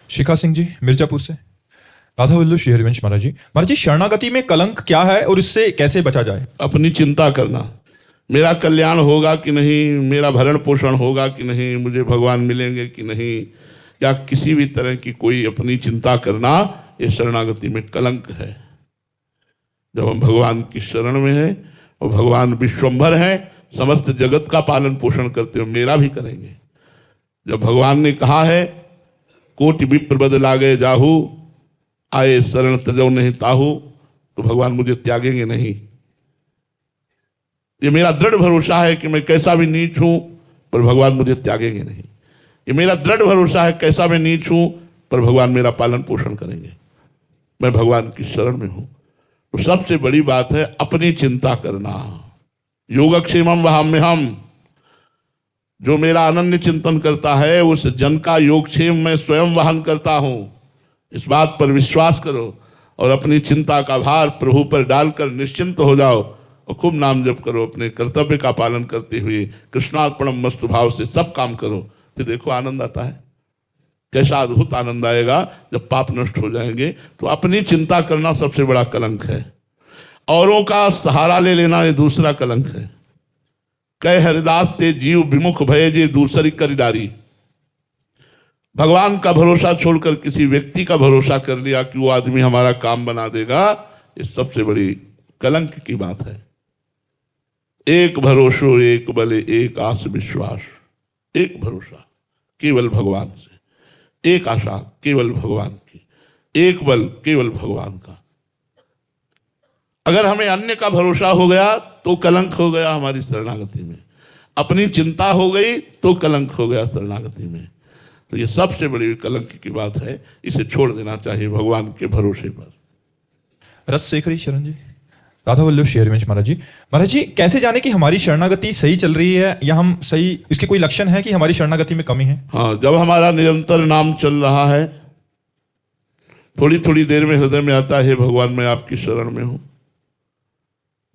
शिखा सिंह जी मिर्जापुर से। राधा वल्लभ श्री हरिवंश महाराज जी शरणागति में कलंक क्या है और इससे कैसे बचा जाए? अपनी चिंता करना, मेरा कल्याण होगा कि नहीं, मेरा भरण पोषण होगा कि नहीं, मुझे भगवान मिलेंगे कि नहीं, या किसी भी तरह की कोई अपनी चिंता करना, ये शरणागति में कलंक है। जब हम भगवान की शरण में हैं और भगवान विश्वम्भर हैं, समस्त जगत का पालन पोषण करते हो, मेरा भी करेंगे। जब भगवान ने कहा है कोटि विप्र बद लागे जाहू, आए शरण तजौ नहीं ताहू, तो भगवान मुझे त्यागेंगे नहीं। ये मेरा दृढ़ भरोसा है कि मैं कैसा भी नीच हूं पर भगवान मुझे त्यागेंगे नहीं। ये मेरा दृढ़ भरोसा है कैसा मैं नीच हूं पर भगवान मेरा पालन पोषण करेंगे। मैं भगवान की शरण में हूं। तो सबसे बड़ी बात है अपनी चिंता करना। योगक्षेमम वहाम्यहम, जो मेरा अनन्य चिंतन करता है उस जन का योगक्षेम मैं स्वयं वहन करता हूं। इस बात पर विश्वास करो और अपनी चिंता का भार प्रभु पर डालकर निश्चिंत हो जाओ और खूब नाम जप करो। अपने कर्तव्य का पालन करते हुए कृष्णार्पणम मस्तु भाव से सब काम करो, फिर देखो आनंद आता है। कैसा अद्भुत आनंद आएगा जब पाप नष्ट हो जाएंगे। तो अपनी चिंता करना सबसे बड़ा कलंक है। औरों का सहारा ले लेना ये दूसरा कलंक है। कह हरिदास ते जीव विमुख भय जे दूसरी करिडारी। भगवान का भरोसा छोड़कर किसी व्यक्ति का भरोसा कर लिया कि वो आदमी हमारा काम बना देगा, ये सबसे बड़ी कलंक की बात है। एक भरोसो एक बल एक आस विश्वास, एक भरोसा केवल भगवान से, एक आशा केवल भगवान की, एक बल केवल भगवान का। अगर हमें अन्य का भरोसा हो गया तो कलंक हो गया हमारी शरणागति में। अपनी चिंता हो गई तो कलंक हो गया शरणागति में। तो ये सबसे बड़ी कलंक की बात है, इसे छोड़ देना चाहिए भगवान के भरोसे पर। रसशेखरी शरण जी। राधा वल्लभ श्री हरिवंश महाराज जी कैसे जाने कि हमारी शरणागति सही चल रही है या हम सही, इसके कोई लक्षण है कि हमारी शरणागति में कमी है? हाँ, जब हमारा निरंतर नाम चल रहा है, थोड़ी थोड़ी देर में हृदय में आता है भगवान मैं आपकी शरण में हूं,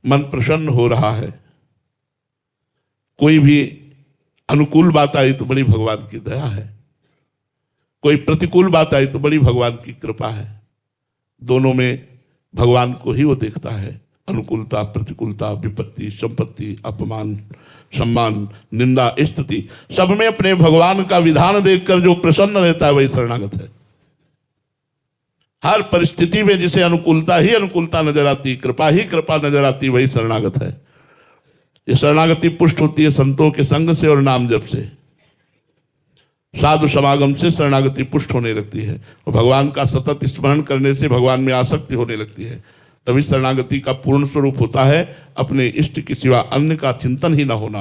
मन प्रसन्न हो रहा है, कोई भी अनुकूल बात आई तो बड़ी भगवान की दया है, कोई प्रतिकूल बात आई तो बड़ी भगवान की कृपा है। दोनों में भगवान को ही वो देखता है। अनुकूलता प्रतिकूलता, विपत्ति संपत्ति, अपमान सम्मान, निंदा स्तुति, सब में अपने भगवान का विधान देखकर जो प्रसन्न रहता है वही शरणागत है। हर परिस्थिति में जिसे अनुकूलता ही अनुकूलता नजर आती, कृपा ही कृपा नजर आती, वही शरणागत है। ये शरणागति पुष्ट होती है संतों के संग से और नाम जप से, साधु समागम से शरणागति पुष्ट होने लगती है और भगवान का सतत स्मरण करने से भगवान में आसक्ति होने लगती है। तभी शरणागति का पूर्ण स्वरूप होता है अपने इष्ट के सिवा अन्य का चिंतन ही ना होना।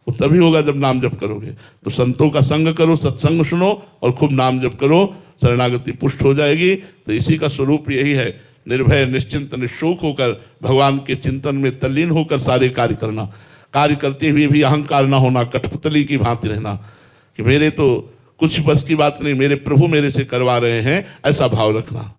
वो तभी होगा जब नाम जप करोगे। तो संतों का संग करो, सत्संग सुनो और खूब नाम जप करो, शरणागति पुष्ट हो जाएगी। तो इसी का स्वरूप यही है, निर्भय निश्चिंत निशोक होकर भगवान के चिंतन में तल्लीन होकर सारे कार्य करना। कार्य करते हुए भी अहंकार ना होना, कठपुतली की भांति रहना कि मेरे तो कुछ बस की बात नहीं, मेरे प्रभु मेरे से करवा रहे हैं, ऐसा भाव रखना।